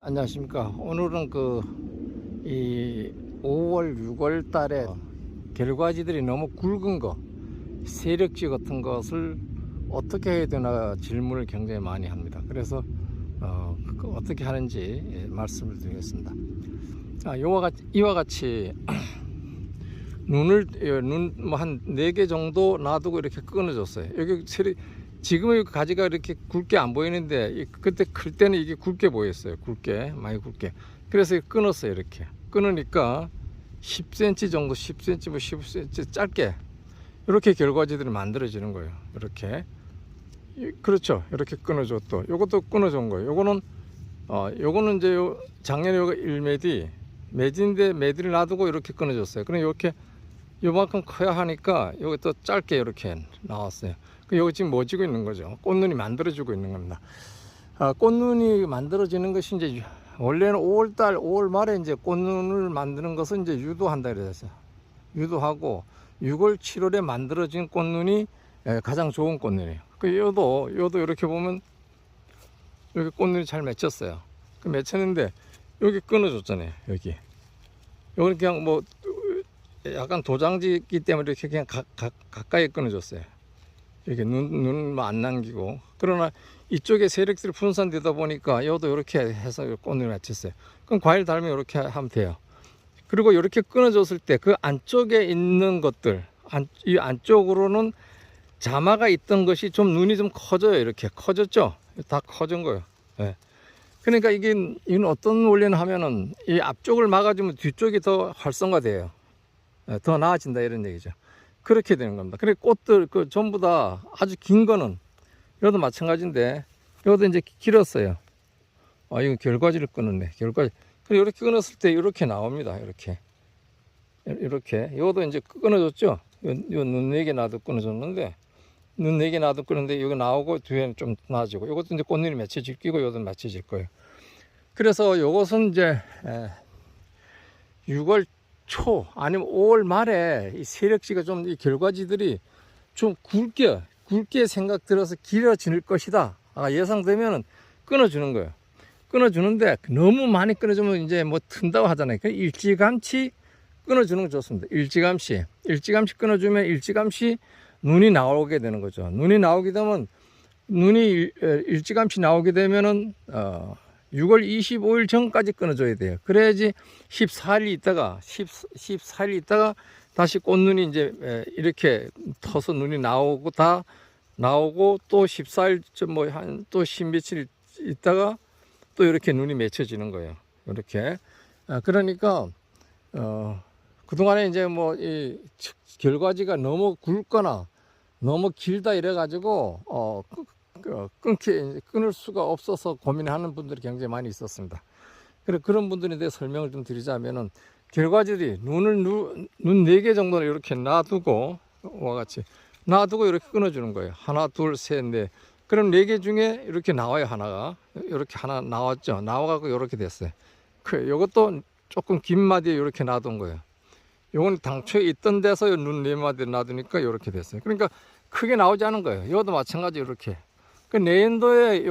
안녕하십니까. 오늘은 이 5월, 6월 달에 결과지들이 너무 굵은 거, 세력지 같은 것을 어떻게 해야 되나 질문을 굉장히 많이 합니다. 그래서 어떻게 하는지 말씀을 드리겠습니다. 이와 같이 눈 뭐 한 4개 정도 놔두고 이렇게 끊어줬어요. 여기 지금의 가지가 이렇게 굵게 안 보이는데 그때 클 때는 이게 굵게 보였어요. 많이 굵게. 그래서 끊었어요. 이렇게 끊으니까 10cm 정도, 10cm 뭐 15cm 짧게 이렇게 결과지들이 만들어지는 거예요. 이렇게. 그렇죠. 이렇게 끊어줘. 또 요것도 끊어준 거예요. 요거는 이제 작년에 요거 1mm 매진인데 매디를 놔두고 이렇게 끊어줬어요. 그럼 이렇게 요만큼 커야 하니까 여기 또 짧게 이렇게 나왔어요. 여기 지금 멎지고 있는 거죠. 꽃눈이 만들어지고 있는 겁니다. 꽃눈이 만들어지는 것이 이제 원래는 5월 말에 이제 꽃눈을 만드는 것은 이제 유도한다 그랬어요. 유도하고 6월, 7월에 만들어진 꽃눈이 가장 좋은 꽃눈이에요. 요도 이렇게 보면 여기 꽃눈이 잘 맺혔어요. 맺혔는데 여기 끊어줬잖아요. 여기 그냥 뭐 약간 도장지기 때문에 이렇게 그냥 가까이 끊어줬어요. 이렇게 눈 안 남기고. 그러나 이쪽에 세력들이 분산되다 보니까 이것도 이렇게 해서 꽃을 맞췄어요. 그럼 과일 달면 이렇게 하면 돼요. 그리고 이렇게 끊어줬을 때 그 안쪽에 있는 것들, 이 안쪽으로는 자마가 있던 것이 좀 눈이 좀 커져요. 이렇게 커졌죠? 다 커진 거예요. 네. 그러니까 이건 어떤 원리는 하면은 이 앞쪽을 막아주면 뒤쪽이 더 활성화돼요. 더 나아진다 이런 얘기죠. 그렇게 되는 겁니다. 그래 꽃들 전부 다 아주 긴 거는 이것도 마찬가지인데 이것도 이제 길었어요. 이건 결과지를 끊었네. 결과지. 그래 이렇게 끊었을 때 이렇게 나옵니다. 이렇게 이것도 이제 끊어졌죠. 눈 4개 놔도 끊어졌는데 눈 4개 놔도 끊는데 여기 나오고 뒤에는 좀 나아지고 이것도 이제 꽃눈이 맺혀질 끼고 이것도 맺혀질 거예요. 그래서 이것은 이제 6월 초 아니면 5월 말에 이 세력지가 좀 이 결과지들이 좀 굵게 생각 들어서 길어질 것이다 예상되면은 끊어주는 거예요. 끊어주는데 너무 많이 끊어주면 이제 뭐 튼다고 하잖아요. 일찌감치 끊어주는 거 좋습니다. 일찌감치 끊어주면 일찌감치 눈이 나오게 되는 거죠. 눈이 일찌감치 나오게 되면은 6월 25일 전까지 끊어줘야 돼요. 그래야지 14일 있다가 다시 꽃눈이 이제 이렇게 터서 눈이 나오고 또 14일쯤 뭐 한 또 10며칠 있다가 또 이렇게 눈이 맺혀지는 거예요. 이렇게. 그러니까 그동안에 이제 뭐 이 결과지가 너무 굵거나 너무 길다 이래 가지고 끊을 수가 없어서 고민하는 분들이 굉장히 많이 있었습니다. 그런 분들에 대해 설명을 좀 드리자면은 결과지들이 눈 4개 정도는 이렇게 놔두고 놔두고 이렇게 끊어주는 거예요. 하나, 둘, 셋, 넷. 그럼 4개 중에 이렇게 나와요. 하나가 이렇게 하나 나왔죠. 나와갖고 이렇게 됐어요. 이것도 조금 긴 마디에 이렇게 놔둔 거예요. 요건 당초에 있던 데서 눈 4마디를 놔두니까 이렇게 됐어요. 그러니까 크게 나오지 않은 거예요. 이것도 마찬가지 이렇게. 내년도에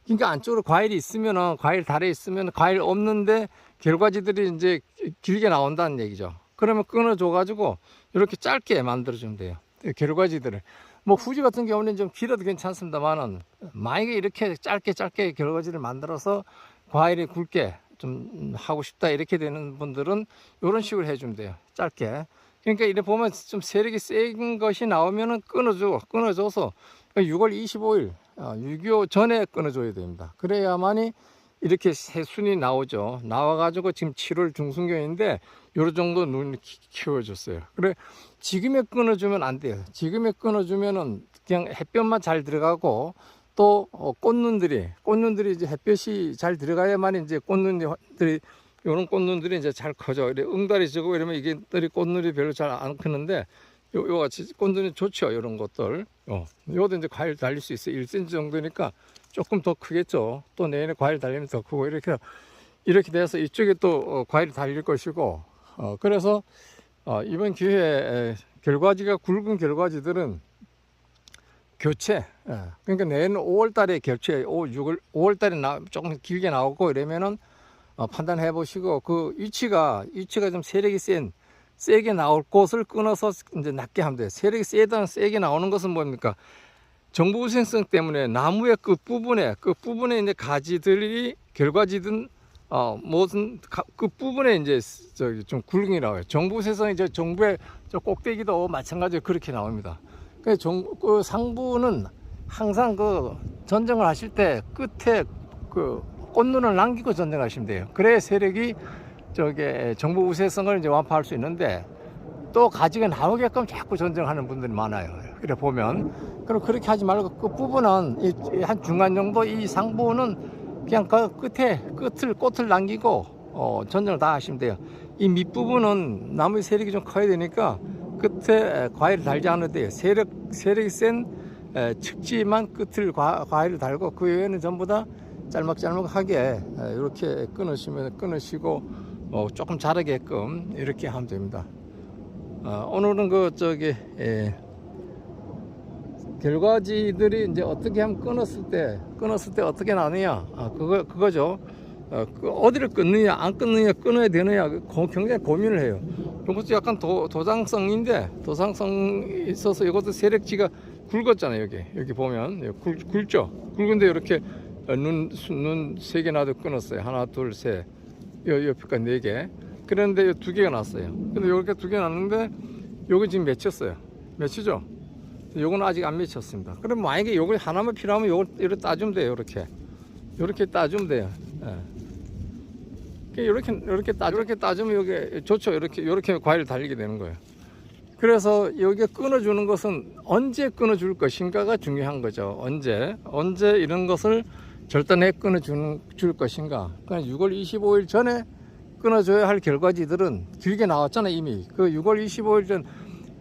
그러니까 안쪽으로 과일 달에 있으면 과일 없는데 결과지들이 이제 길게 나온다는 얘기죠. 그러면 끊어줘가지고 이렇게 짧게 만들어주면 돼요. 결과지들을. 뭐 후지 같은 경우는 좀 길어도 괜찮습니다만은 만약에 이렇게 짧게 결과지를 만들어서 과일이 굵게 좀 하고 싶다 이렇게 되는 분들은 이런 식으로 해주면 돼요. 짧게. 그러니까 이래 보면 좀 세력이 센 것이 나오면은 끊어줘서 6월 25일 6.25 전에 끊어줘야 됩니다. 그래야만이 이렇게 새순이 나오죠. 나와가지고 지금 7월 중순경인데 요런 정도 눈이 키워졌어요. 그래 지금에 끊어주면 안 돼요. 지금에 끊어주면은 그냥 햇볕만 잘 들어가고 또 꽃눈들이 이제 햇볕이 잘 들어가야만 이제 요런 꽃눈들이 이제 잘 커져. 응달이 지고 이러면 이게 꽃눈이 별로 잘 안 크는데 요 같이 꽃눈이 좋죠. 이런 것들. 요것도 이제 과일 달릴 수 있어요. 1cm 정도니까 조금 더 크겠죠. 또 내년에 과일 달리면 더 크고 이렇게 돼서 이쪽에 또 과일이 달릴 것이고 그래서 이번 기회에 굵은 결과지들은 교체. 예. 그러니까 내년 5월 달에 교체, 5월 달에 조금 길게 나오고 이러면은 판단해 보시고 그 위치가 좀 세력이 세게 나올 곳을 끊어서 이제 낮게 하면 돼요. 세력이 세게 나오는 것은 뭡니까? 정보우생성 때문에 나무의 끝부분에 이제 가지들이 결과지든 무슨 끝부분에 이제 저기 좀 굴릉이 나와요. 정보우생성이 정부의 저 꼭대기도 마찬가지로 그렇게 나옵니다. 그 상부는 항상 그 전쟁을 하실 때 끝에 그 꽃눈을 남기고 전쟁하시면 돼요. 그래야 세력이 저게 정보 우세성을 이제 완파할 수 있는데 또 가지가 나오게끔 자꾸 전쟁하는 분들이 많아요. 그래 보면 그럼 그렇게 하지 말고 그 부분은 한 중간 정도 이 상부는 그냥 그 꽃을 남기고 전쟁을 다 하시면 돼요. 이 밑부분은 나무의 세력이 좀 커야 되니까 끝에 과일을 달지 않아도 돼요. 세력이 센 측지만 끝을 과일을 달고 그 외에는 전부 다 짤막짤막하게 이렇게 끊으시고 조금 자라게끔 이렇게 하면 됩니다. 오늘은 결과지들이 이제 어떻게 하면 끊었을 때 어떻게 나느냐 그거죠. 어디를 끊느냐 안 끊느냐 끊어야 되느냐 굉장히 고민을 해요. 이것도 약간 도장성인데 도장성이 있어서 이것도 세력지가 굵었잖아요. 여기 보면 굵죠. 굵은데 이렇게 눈 3개 나도 끊었어요. 하나 둘 셋 옆에까지 4개. 그런데 2개가 났어요. 근데 이렇게 2개 났는데 요거 지금 맺혔어요. 맺히죠? 요거는 아직 안 맺혔습니다. 그럼 만약에 요거 하나만 필요하면 요걸 이렇게 따주면 돼요. 이렇게 따주면 돼요. 예. 이렇게 따주면 이게 좋죠. 이렇게 과일을 달리게 되는 거예요. 그래서 여기에 끊어주는 것은 언제 끊어줄 것인가가 중요한 거죠. 언제 이런 것을 절단해 줄 것인가. 그러니까 6월 25일 전에 끊어줘야 할 결과지들은 길게 나왔잖아요. 이미 그 6월 25일 전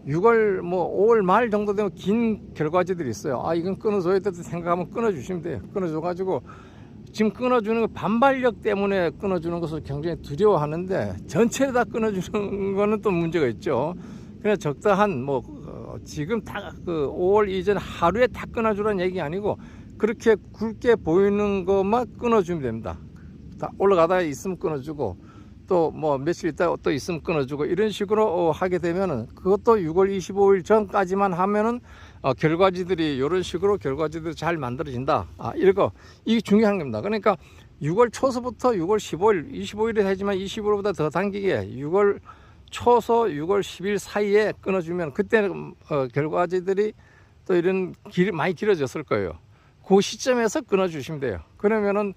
6월 5월 말 정도 되면 긴 결과지들이 있어요. 이건 끊어줘야 된다 생각하면 끊어주시면 돼요. 끊어줘가지고 지금 끊어주는 거 반발력 때문에 끊어주는 것을 굉장히 두려워하는데 전체를 다 끊어주는 거는 또 문제가 있죠. 그냥 적당한 지금 다 5월 이전 하루에 다 끊어주라는 얘기 아니고 그렇게 굵게 보이는 것만 끊어주면 됩니다. 다 올라가다가 있으면 끊어주고 또 며칠 있다가 또 있으면 끊어주고 이런 식으로 하게 되면은 그것도 6월 25일 전까지만 하면은 결과지들이 이런 식으로 결과지들이 잘 만들어진다. 이게 중요한 겁니다. 그러니까 6월 초서부터 6월 25일에 하지만 25일보다 더 당기게 6월 초서 6월 10일 사이에 끊어주면 그때는 결과지들이 또 이런 많이 길어졌을 거예요. 그 시점에서 끊어주시면 돼요. 그러면은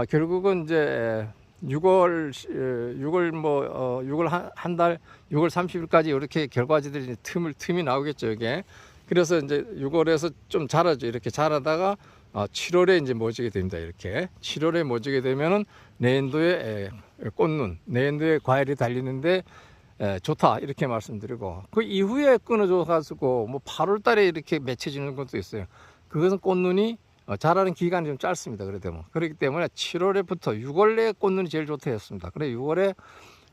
결국은 이제 6월 한 달 6월 30일까지 이렇게 결과지들이 틈이 나오겠죠. 이게 그래서 이제 6월에서 좀 자라죠. 이렇게 자라다가 7월에 이제 맺게 됩니다. 이렇게 7월에 맺게 되면은 내년도에 꽃눈, 내년도에 과일이 달리는데 좋다 이렇게 말씀드리고 그 이후에 끊어줘 가지고 8월 달에 이렇게 맺혀지는 것도 있어요. 그것은 꽃눈이 자라는 기간이 좀 짧습니다. 그렇기 때문에 7월에부터 6월 내에 꽃눈이 제일 좋다 했습니다. 그래 6월에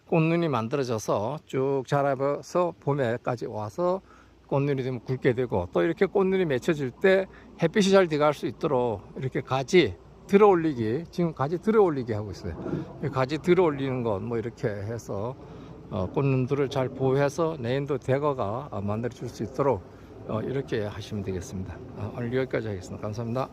꽃눈이 만들어져서 쭉 자라서 봄에까지 와서 꽃눈이 되면 굵게 되고 또 이렇게 꽃눈이 맺혀질 때 햇빛이 잘 들어갈 수 있도록 이렇게 가지 들어올리기 지금 가지 들어올리기 하고 있어요. 가지 들어올리는 것 이렇게 해서 꽃눈들을 잘 보호해서 내년도 대거가 만들어 줄 수 있도록 이렇게 하시면 되겠습니다. 오늘 여기까지 하겠습니다. 감사합니다.